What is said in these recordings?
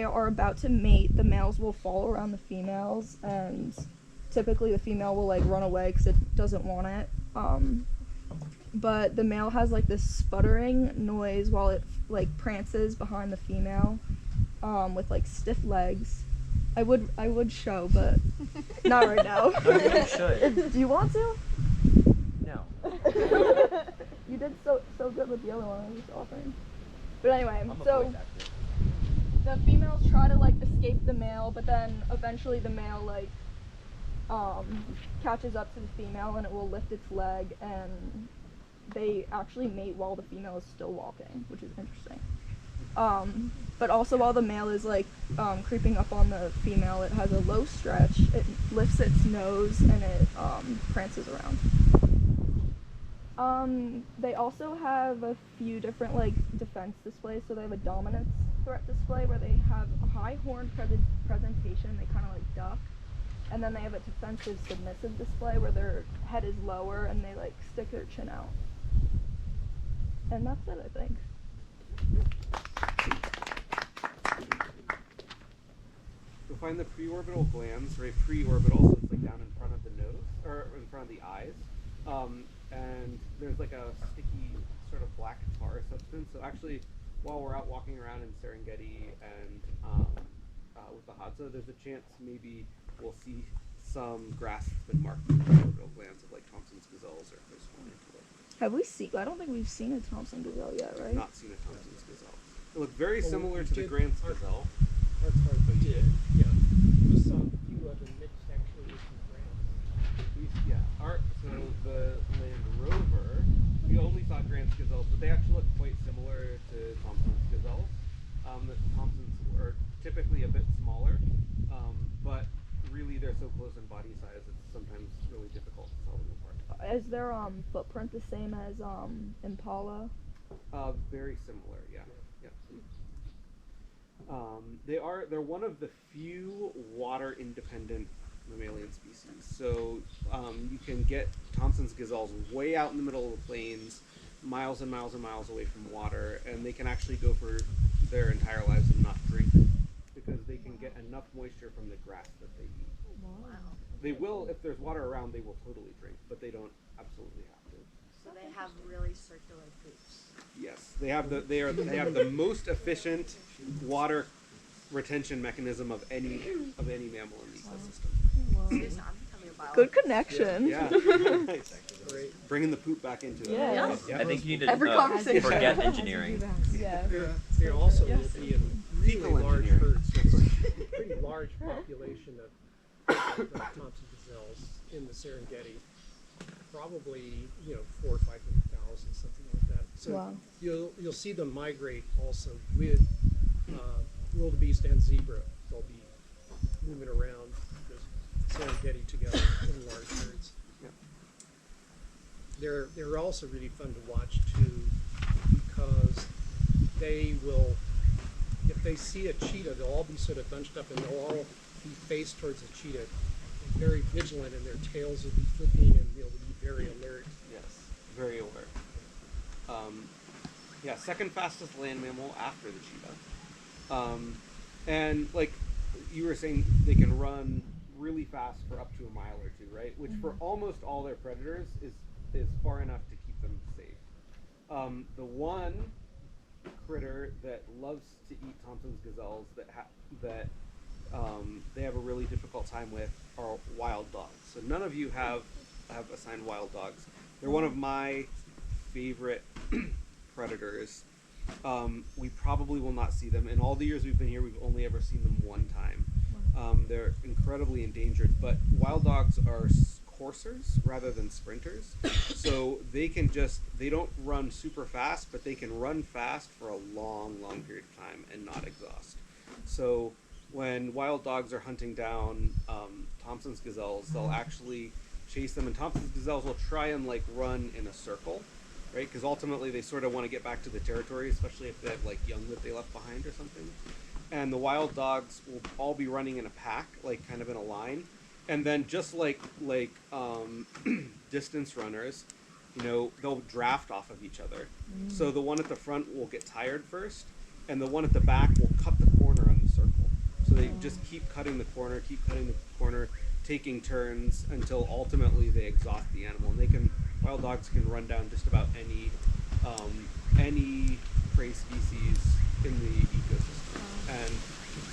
are about to mate, the males will fall around the females, and typically the female will like run away because it doesn't want it. But the male has like this sputtering noise while it like prances behind the female, with like stiff legs. I would show, but not right now. No, you should. Do you want to? No. You did so good with the other one I was offering. But anyway, I'm a so voice actor. the females try to like escape the male, but then eventually the male like catches up to the female and it will lift its leg, and they actually mate while the female is still walking, which is interesting. But also while the male is like creeping up on the female, it has a low stretch, it lifts its nose, and it prances around. They also have a few different like defense displays. So they have a dominance threat display where they have a high horn presentation, they kind of like duck, and then they have a defensive submissive display where their head is lower and they like stick their chin out. And that's it, I think. You'll find the preorbital glands, right? Preorbital, so it's like down in front of the nose, or in front of the eyes. And there's like a sticky sort of black tar substance. So actually, while we're out walking around in Serengeti and with the Hadza, there's a chance maybe we'll see some grass that's been marked with preorbital glands of like Thompson's gazelles or graceful antelope. Have we seen? I don't think we've seen a Thompson gazelle yet, right? Not seen a Thompson's gazelle. It looked very similar to the Grant's gazelle. Our part did, yeah. We saw a few other mixed actually with some grants. So the Land Rover, we only saw Grant's gazelles, but they actually look quite similar to Thompson's gazelles. The Thompsons are typically a bit smaller, but really they're so close in body size it's sometimes really difficult to tell them apart. Is their footprint the same as Impala? Very similar, yeah. They're one of the few water independent mammalian species. So you can get Thompson's gazelles way out in the middle of the plains, miles and miles and miles away from water, and they can actually go for their entire lives and not drink because they can get enough moisture from the grass that they eat. Wow. They will, if there's water around, they will totally drink, but they don't absolutely have to. So they have really circular poops. Yes, they have the most efficient water retention mechanism of any mammal in the ecosystem. Seriously, I'm becoming a biologist. Good connection. Yeah, nice. Bringing the poop back into it. Yeah. I think you need Every to conversation. forget engineering. Yeah. There also will be in really Fecal large engineering. herds, pretty large population of Thompson gazelles in the Serengeti. Probably 400,000 or 500,000, something like that. So Wow. you'll see them migrate also with wildebeest and zebra. They'll be moving around the Serengeti together in large herds. Yeah. They're also really fun to watch too, because they will, if they see a cheetah, they'll all be sort of bunched up and they'll all be faced towards the cheetah, very vigilant, and their tails will be flipping and they'll be very alert. Yes, very aware. Second fastest land mammal after the cheetah. And like you were saying, they can run really fast for up to a mile or two, right? Which for almost all their predators is far enough to keep them safe. The one critter that loves to eat Thompson's gazelles that they have a really difficult time with are wild dogs. So none of you have assigned wild dogs. They're one of my favorite predators. We probably will not see them. In all the years we've been here, we've only ever seen them one time. They're incredibly endangered, but wild dogs are coursers rather than sprinters. So they don't run super fast, but they can run fast for a long, long period of time and not exhaust. So when wild dogs are hunting down Thompson's gazelles, they'll actually chase them, and Thompson's gazelles will try and like run in a circle, right? Because ultimately they sort of want to get back to the territory, especially if they have like young that they left behind or something. And the wild dogs will all be running in a pack, like kind of in a line, and then just like distance runners, they'll draft off of each other. So the one at the front will get tired first, and the one at the back will cut the corner on the circle. just keep cutting the corner, taking turns until ultimately they exhaust the animal. And wild dogs can run down just about any prey species in the ecosystem, and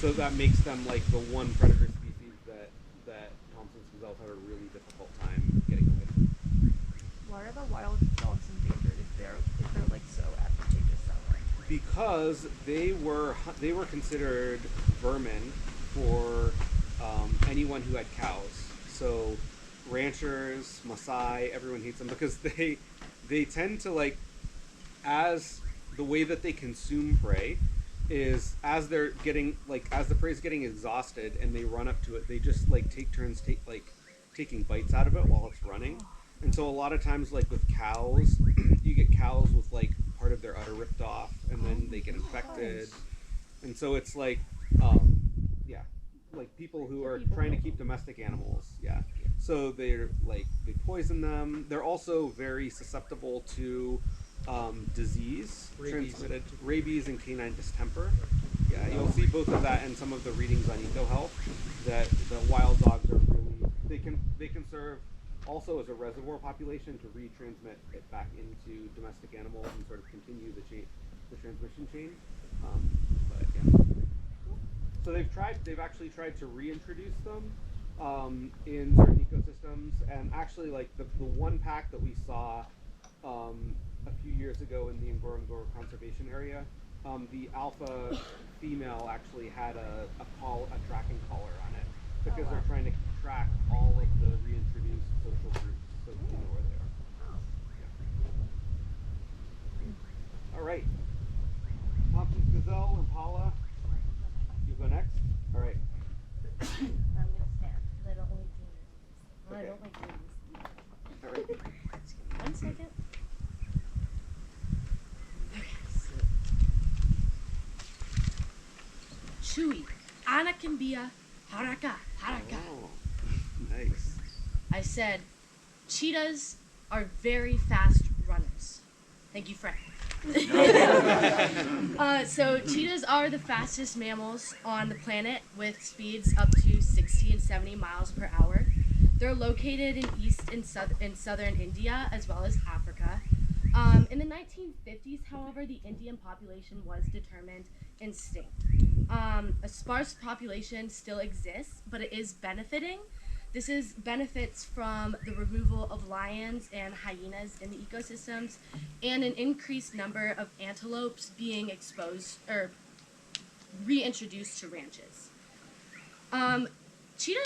so that makes them like the one predator species that Thompson's gazelles have a really difficult time getting away from. Why are the wild dogs endangered if they're like so advantageous that way? Because they were considered vermin for anyone who had cows. So ranchers, Maasai, everyone hates them because they tend to like, as the way that they consume prey is as the prey is getting exhausted and they run up to it, they just like take turns taking bites out of it while it's running. And so a lot of times, like with cows, you get cows with like part of their udder ripped off, and then they get infected. And so it's like, like people who are trying to keep domestic animals, So they poison them. They're also very susceptible to disease, transmitted rabies and canine distemper. Yeah, you'll see both of that in some of the readings on EcoHealth. That the wild dogs are really they can serve also as a reservoir population to retransmit it back into domestic animals and sort of continue the transmission chain. But yeah. So they've actually tried to reintroduce them in certain ecosystems, and actually like the one pack that we saw a few years ago in the Ngorongoro Conservation Area, the alpha female actually had a tracking collar on it because they're trying to track all of the reintroduced social groups so we know where they are. Yeah. All right. Thompson's gazelle, Impala. You go next? All right. I'm gonna stand because I don't like doing this. I Okay. don't like doing this. All right. 1 second. Chewy, Anakimbia, Haraka, Haraka. Oh, nice. I said, cheetahs are very fast runners. Thank you, Frank. So cheetahs are the fastest mammals on the planet with speeds up to 60 and 70 miles per hour. They're located in east and southern India as well as Africa. In the 1950s, however, the Indian population was determined extinct. A sparse population still exists, but it is benefiting. This is benefits from the removal of lions and hyenas in the ecosystems and an increased number of antelopes being exposed or reintroduced to ranches. Cheetahs